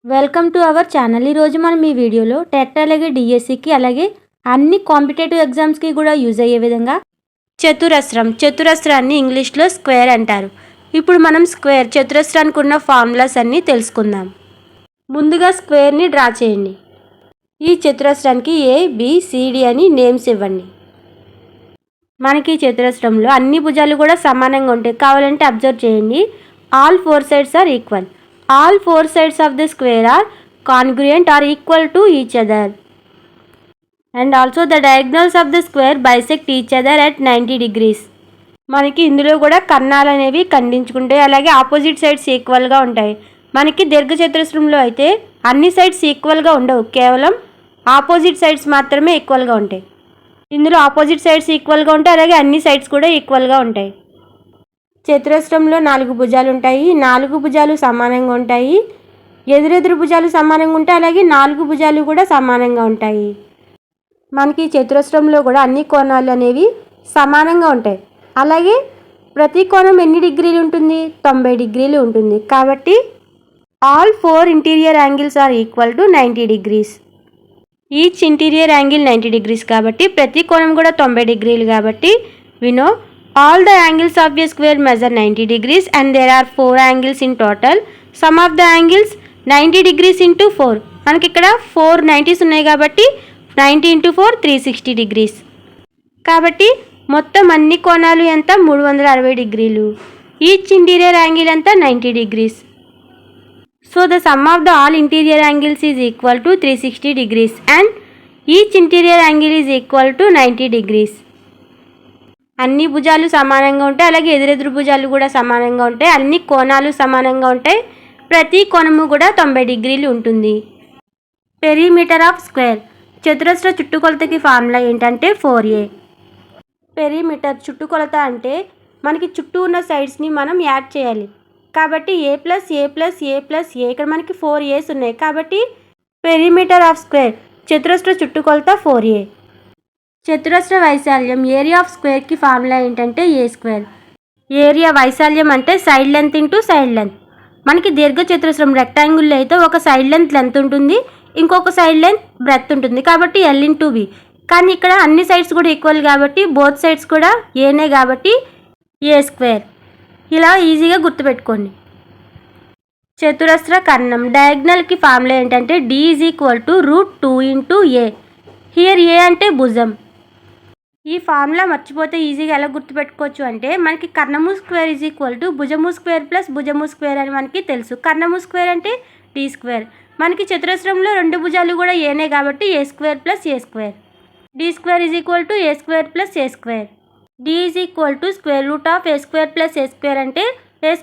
Welcome to our channel. ఈరోజు మనం ఈ వీడియోలో టెట్ అలాగే డిఎస్సికి అలాగే అన్ని కాంపిటేటివ్ ఎగ్జామ్స్కి కూడా యూజ్ అయ్యే విధంగా చతురస్రాన్ని ఇంగ్లీష్లో స్క్వేర్ అంటారు. ఇప్పుడు మనం చతురస్రానికి ఉన్న ఫార్ములాస్ అన్నీ తెలుసుకుందాం. ముందుగా స్క్వేర్ని డ్రా చేయండి. ఈ చతురస్రానికి ABCD అని నేమ్స్ ఇవ్వండి. మనకి ఈ చతురస్రంలో అన్ని భుజాలు కూడా సమానంగా ఉంటాయి. కావాలంటే అబ్జర్వ్ చేయండి. All 4 sides are equal. All 4 sides of the square are congruent or equal to each other. And also the diagonals of the square bisect each other at 90 degrees. మనకి ఇందులో కూడా కర్ణాలు అనేవి ఖండించుకుంటాయి, అలాగే ఆపోజిట్ సైడ్స్ ఈక్వల్గా ఉంటాయి. మనకి దీర్ఘచతురస్రంలో అయితే అన్ని సైడ్స్ ఈక్వల్గా ఉండవు, కేవలం ఆపోజిట్ సైడ్స్ మాత్రమే ఈక్వల్గా ఉంటాయి. ఇందులో ఆపోజిట్ సైడ్స్ ఈక్వల్గా ఉంటాయి, అలాగే అన్ని సైడ్స్ కూడా ఈక్వల్గా ఉంటాయి. చతురస్రంలో 4 భుజాలు ఉంటాయి. 4 భుజాలు సమానంగా ఉంటాయి. ఎదురెదురు భుజాలు సమానంగా ఉంటాయి, అలాగే 4 భుజాలు కూడా సమానంగా ఉంటాయి. మనకి చతురస్రంలో కూడా అన్ని కోణాలు అనేవి సమానంగా ఉంటాయి. అలాగే ప్రతి కోణం ఎన్ని డిగ్రీలు ఉంటుంది? 90 డిగ్రీలు ఉంటుంది. కాబట్టి all 4 interior angles are equal to 90 degrees. Each interior angle 90 degrees కాబట్టి ప్రతి కోణం కూడా 90 డిగ్రీలు. కాబట్టి we know all the angles of a square measure 90 degrees and there are 4 angles in total. Sum of the angles 90 degrees into 4. మనకి ఇక్కడ 4 90s ఉన్నాయి కాబట్టి 90 into 4 360 degrees. కాబట్టి మొత్తం అన్ని కోణాలు ఎంత? 360 డిగ్రీలు. ఈచ్ ఇంటీరియర్ యాంగిల్ ఎంత? 90 degrees. So the sum of the all interior angles is equal to 360 degrees and each interior angle is equal to 90 degrees. అన్ని భుజాలు సమానంగా ఉంటాయి, అలాగే ఎదురెదురు భుజాలు కూడా సమానంగా ఉంటాయి. అన్ని కోణాలు సమానంగా ఉంటాయి. ప్రతి కోణము కూడా 90 డిగ్రీలు ఉంటుంది. Perimeter of square. చతురస్ర చుట్టుకొలతకి ఫార్ములా ఏంటంటే 4a. పెరిమీటర్ చుట్టుకొలత అంటే మనకి చుట్టూ ఉన్న సైడ్స్ని మనం యాడ్ చేయాలి. కాబట్టి a + a + a + a, ఇక్కడ మనకి 4 a's ఉన్నాయి. కాబట్టి పెరిమీటర్ ఆఫ్ స్క్వేర్ చతురస్ర చుట్టుకొలత 4a. చతురస్ర వైశాల్యం ఏరియా ఆఫ్ స్క్వేర్కి ఫార్ములా ఏంటంటే a². ఏరియా వైశాల్యం అంటే side length into side length. మనకి దీర్ఘ చతురస్రం రెక్టాంగిల్లో అయితే ఒక సైడ్ లెంత్ ఉంటుంది, ఇంకొక సైడ్ లెంత్ బ్రెత్ ఉంటుంది. కాబట్టి L × B. కానీ ఇక్కడ అన్ని సైడ్స్ కూడా ఈక్వల్ కాబట్టి బోత్ సైడ్స్ కూడా ఏనే కాబట్టి a². ఇలా ఈజీగా గుర్తుపెట్టుకోండి. చతురస్ర కర్ణం డయాగ్నల్కి ఫార్ములా ఏంటంటే D = √2 × a. హియర్ a అంటే భుజం. ఈ ఫార్ములా మర్చిపోతే ఈజీగా ఎలా గుర్తుపెట్టుకోవచ్చు అంటే మనకి కర్ణము స్క్వేర్ భుజము స్క్వేర్ + భుజము స్క్వేర్ అని మనకి తెలుసు. కర్ణము స్క్వేర్ అంటే D². మనకి చతురస్రంలో 2 భుజాలు కూడా ఏనే కాబట్టి a² + a². D² = a² + a². D = a² + a² అంటే a² +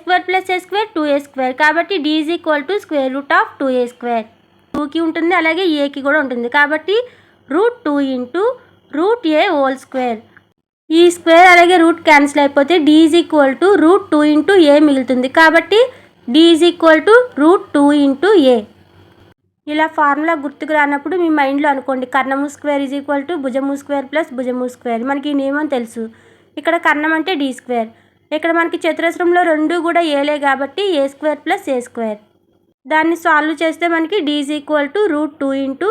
a² 2a². కాబట్టి D = √2a². 2కి ఉంటుంది, అలాగే aకి కూడా ఉంటుంది. కాబట్టి √2 × √a². ఈ స్క్వేర్ అలాగే రూట్ క్యాన్సిల్ అయిపోతే D √2 × a మిగులుతుంది. కాబట్టి D √2 × a. ఇలా ఫార్ములా గుర్తుకు రానప్పుడు మీ మైండ్లో అనుకోండి, కర్ణము స్క్వేర్ భుజము స్క్వేర్ + భుజము స్క్వేర్. మనకి ఈ నియమం తెలుసు. ఇక్కడ కర్ణం అంటే D². ఇక్కడ మనకి చతురస్రంలో 2 కూడా ఏలే కాబట్టి a² + a². దాన్ని సాల్వ్ చేస్తే మనకి D √2 ×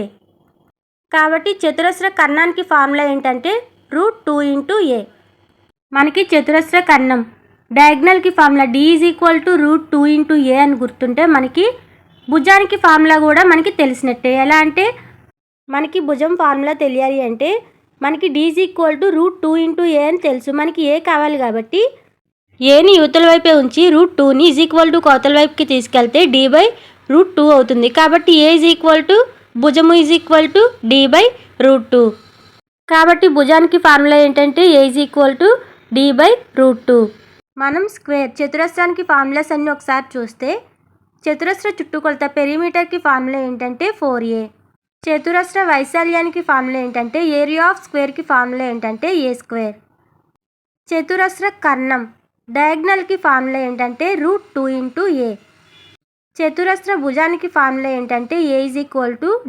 a. కాబట్టి చతురస్ర కర్ణానికి ఫార్ములా ఏంటంటే √2 × a. మనకి చతురస్ర కర్ణం డయాగ్నల్కి ఫార్ములా D √2 × a అని గుర్తుంటే మనకి భుజానికి ఫార్ములా కూడా మనకి తెలిసినట్టే. ఎలా అంటే మనకి భుజం ఫార్ములా తెలియాలి అంటే మనకి D √2 × a అని తెలుసు. మనకి a కావాలి కాబట్టి ఏని యువతల వైపే ఉంచి √2ని కోతల వైపుకి తీసుకెళ్తే D/√2 అవుతుంది. కాబట్టి a భుజము D/√2. కాబట్టి భుజానికి ఫార్ములా ఏంటంటే a D/√2. మనం చతురస్రానికి ఫార్ములాస్ అన్నీ ఒకసారి చూస్తే చతురస్ర చుట్టుకొలత పెరిమీటర్కి ఫార్ములా ఏంటంటే 4a. చతురస్ర వైశాల్యానికి ఫార్ములా ఏంటంటే ఏరియా ఆఫ్ స్క్వేర్కి ఫార్ములా ఏంటంటే a². చతురస్ర కర్ణం డయాగ్నల్కి ఫార్ములా ఏంటంటే √2 × a. చతురస్ర భుజానికి ఫార్ములా ఏంటంటే a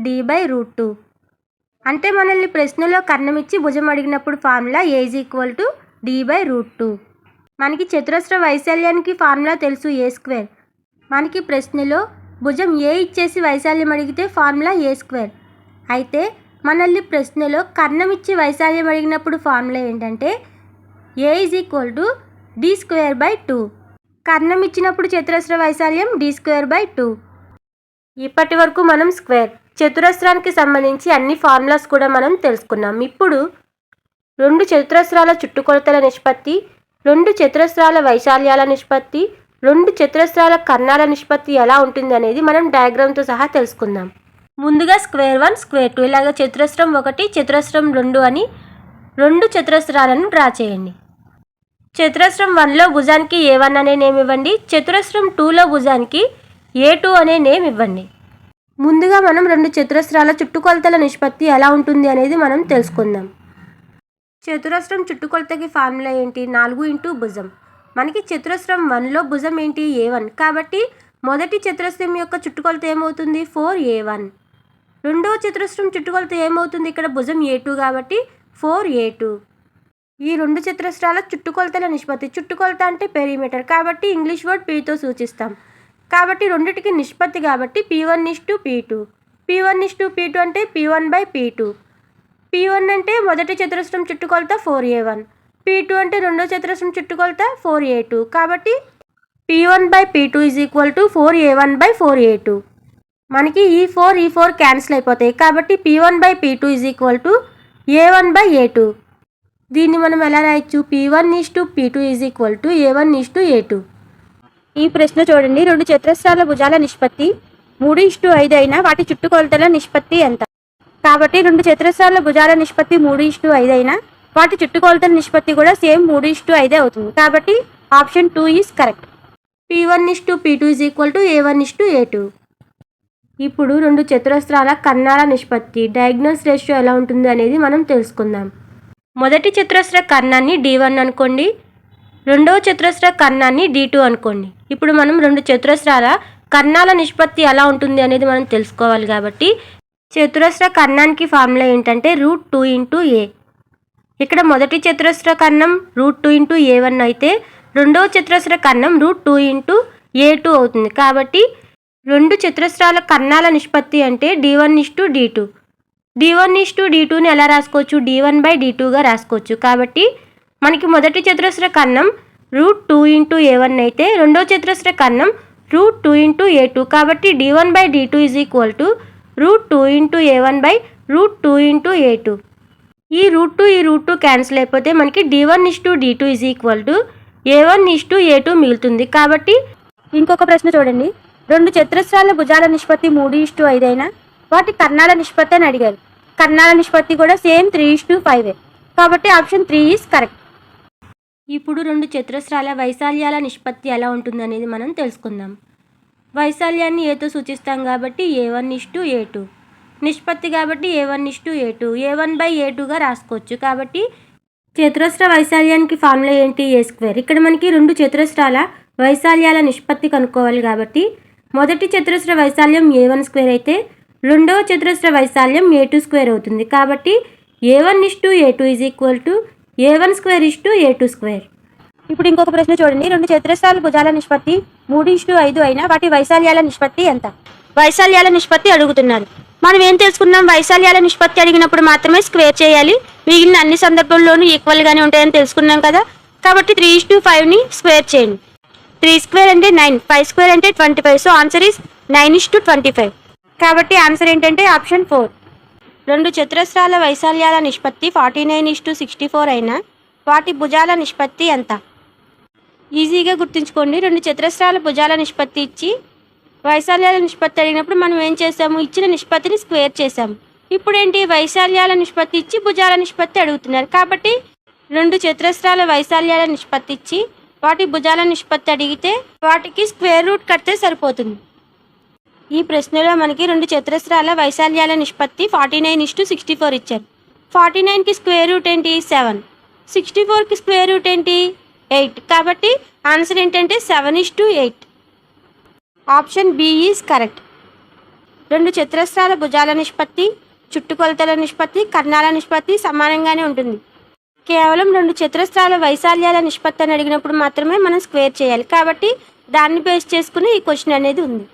D/√2. అంటే మనల్ని ప్రశ్నలో కర్ణం ఇచ్చి భుజం అడిగినప్పుడు ఫార్ములా a D/√2. మనకి చతురస్ర వైశాల్యానికి ఫార్ములా తెలుసు a². మనకి ప్రశ్నలో భుజం ఏ ఇచ్చేసి వైశాల్యం అడిగితే ఫార్ములా ఏ స్క్వేర్. అయితే మనల్ని ప్రశ్నలో కర్ణం ఇచ్చి వైశాల్యం అడిగినప్పుడు ఫార్ములా ఏంటంటే A is equal to D square by 2. కర్ణం ఇచ్చినప్పుడు చతురస్ర వైశాల్యం డి స్క్వేర్ బై 2. ఇప్పటి వరకు మనం స్క్వేర్, చతురస్రానికి సంబంధించి అన్ని ఫార్ములాస్ కూడా మనం తెలుసుకున్నాం. ఇప్పుడు 2 చతురస్రాల చుట్టుకొలతల నిష్పత్తి, 2 చతురస్రాల వైశాల్యాల నిష్పత్తి, 2 చతురస్రాల కర్ణాల నిష్పత్తి ఎలా ఉంటుంది అనేది మనం డయాగ్రామ్తో సహా తెలుసుకుందాం. ముందుగా స్క్వేర్ 1, స్క్వేర్ 2 ఇలాగ చతురస్రం 1, చతురస్రం 2 అని 2 చతురస్రాలను డ్రా చేయండి. చతురస్రం 1లో భుజానికి A1 అనే నేమ్ ఇవ్వండి. చతురస్రం 2లో భుజానికి A2 అనే నేమ్ ఇవ్వండి. ముందుగా మనం 2 చతురస్రాల చుట్టుకొలతల నిష్పత్తి ఎలా ఉంటుంది అనేది మనం తెలుసుకుందాం. చతురస్రం చుట్టుకొలతకి ఫార్ములా ఏంటి? 4 ఇంటూ భుజం. మనకి చతురస్రం 1లో భుజం ఏంటి? A1. కాబట్టి మొదటి చతురస్రం యొక్క చుట్టుకొలత ఏమవుతుంది? 4A1. రెండవ చతురస్రం చుట్టుకొలత ఏమవుతుంది? ఇక్కడ భుజం A2 కాబట్టి 4A2. ఈ 2 చతురస్రాల చుట్టుకొలతల నిష్పత్తి. చుట్టుకొలత అంటే పెరిమీటర్ కాబట్టి ఇంగ్లీష్ వర్డ్ Pతో సూచిస్తాం. కాబట్టి రెండిటికి నిష్పత్తి కాబట్టి P1:P2. P1:P2 అంటే P1/P2. P1 అంటే మొదటి చతురస్రం చుట్టుకొలత 4A1. P2 అంటే రెండో చతురస్రం చుట్టుకొలత 4A2. కాబట్టి P1/P2 is equal to 4A1/4A2. మనకి ఈ 4 క్యాన్సిల్ అయిపోతాయి కాబట్టి P1/P2 is equal to A1/A2. దీన్ని మనం ఎలా రాయొచ్చు? P1:P2 is equal to A1:A2. ఈ ప్రశ్న చూడండి. 2 చతురస్రాల భుజాల నిష్పత్తి 3:5 అయినా వాటి చుట్టుకొలతల నిష్పత్తి ఎంత? కాబట్టి 2 చతురస్రాల భుజాల నిష్పత్తి 3:5 అయినా వాటి చుట్టుకొలతల నిష్పత్తి కూడా సేమ్ 3:5 అవుతుంది. కాబట్టి option 2 is correct. P1:P2 is equal to A1:A2. ఇప్పుడు 2 చతురస్రాల కర్ణాల నిష్పత్తి, డయాగ్నల్స్ రేషియో ఎలా ఉంటుంది అనేది మనం తెలుసుకుందాం. మొదటి చతురస్ర కర్ణాన్ని D1 అనుకోండి, రెండవ చతురస్ర కర్ణాన్ని D2 అనుకోండి. ఇప్పుడు మనం 2 చతురస్రాల కర్ణాల నిష్పత్తి ఎలా ఉంటుంది అనేది మనం తెలుసుకోవాలి. కాబట్టి చతురస్ర కర్ణానికి ఫార్ములా ఏంటంటే √2 ఇంటూ A. ఇక్కడ మొదటి చతురస్ర కర్ణం √2 ఇంటూ A1 అయితే రెండవ చతురస్ర కర్ణం √2 ఇంటూ A2 అవుతుంది. కాబట్టి 2 చతురస్రాల కర్ణాల నిష్పత్తి అంటే D1:D2. D1:D2ని ఎలా రాసుకోవచ్చు? D1/D2గా రాసుకోవచ్చు. కాబట్టి మనకి మొదటి చతురస్ర కర్ణం √2 ఇంటూ A1 అయితే రెండో చతురస్ర కర్ణం √2 ఇంటూ A2. కాబట్టి D1/D2 is equal to √2 into A1/√2 into A2. ఈ √2 క్యాన్సిల్ అయిపోతే మనకి D1:D2 is equal to A1:A2 మిగులుతుంది. కాబట్టి ఇంకొక ప్రశ్న చూడండి. 2 చతురస్రాల భుజాల నిష్పత్తి 3:5 అయినా వాటి కర్ణాల నిష్పత్తి అని అడిగారు. కర్ణాల నిష్పత్తి కూడా సేమ్ 3:5. కాబట్టి ఆప్షన్ 3 ఈజ్ కరెక్ట్. ఇప్పుడు 2 చతురస్రాల వైశాల్యాల నిష్పత్తి ఎలా ఉంటుంది అనేది మనం తెలుసుకుందాం. వైశాల్యాన్ని ఏతో సూచిస్తాం కాబట్టి A1:A2. నిష్పత్తి కాబట్టి A1:A2. A1/A2గా రాసుకోవచ్చు. కాబట్టి చతురస్ర వైశాల్యానికి ఫార్ములా ఏంటి? A². ఇక్కడ మనకి 2 చతురస్రాల వైశాల్యాల నిష్పత్తి కనుక్కోవాలి కాబట్టి మొదటి చతురస్ర వైశాల్యం A1² అయితే రెండవ చతురస్ర వైశాల్యం A2² అవుతుంది. కాబట్టి A1:A2 is equal to A1² A2². ఇప్పుడు ఇంకొక ప్రశ్న చూడండి. 2 చతురస్రాల భుజాల నిష్పత్తి 3:5 అయినా వాటి వైశాల్యాల నిష్పత్తి ఎంత? వైశాల్యాల నిష్పత్తి అడుగుతున్నారు. మనం ఏం తెలుసుకున్నాం? వైశాల్యాల నిష్పత్తి అడిగినప్పుడు మాత్రమే స్క్వేర్ చేయాలి, మిగిలిన అన్ని సందర్భంలోనూ ఈక్వల్గానే ఉంటాయని తెలుసుకున్నాం కదా. కాబట్టి 3:5ని స్క్వేర్ చేయండి. 3² అంటే 9, 5² అంటే 25. So answer is 9:25. కాబట్టి ఆన్సర్ ఏంటంటే ఆప్షన్ 4. 2 చతురస్రాల వైశాల్యాల నిష్పత్తి 49:64 అయినా వాటి భుజాల నిష్పత్తి ఎంత? ఈజీగా గుర్తుంచుకోండి. 2 చతురస్రాల భుజాల నిష్పత్తి ఇచ్చి వైశాల్యాల నిష్పత్తి అడిగినప్పుడు మనం ఏం చేసాము? ఇచ్చిన నిష్పత్తిని స్క్వేర్ చేసాము. ఇప్పుడు ఏంటి? వైశాల్యాల నిష్పత్తి ఇచ్చి భుజాల నిష్పత్తి అడుగుతున్నారు. కాబట్టి 2 చతురస్రాల వైశాల్యాల నిష్పత్తి ఇచ్చి వాటి భుజాల నిష్పత్తి అడిగితే వాటికి స్క్వేర్ రూట్ కడితే సరిపోతుంది. ఈ ప్రశ్నలో మనకి 2 చతురస్రాల వైశాల్యాల నిష్పత్తి 49:64 ఇచ్చారు. 49కి స్క్వేర్ రూట్ ఏంటి? 7. 64కి స్క్వేర్ రూట్ ఏంటి? 8. కాబట్టి ఆన్సర్ ఏంటంటే 7:8. Option B is correct. 2 చతురస్రాల భుజాల నిష్పత్తి, చుట్టుకొలతల నిష్పత్తి, కర్ణాల నిష్పత్తి సమానంగానే ఉంటుంది. కేవలం 2 చతురస్రాల వైశాల్యాల నిష్పత్తి అని అడిగినప్పుడు మాత్రమే మనం స్క్వేర్ చేయాలి. కాబట్టి దాన్ని బేస్ చేసుకుని ఈ క్వశ్చన్ అనేది ఉంది.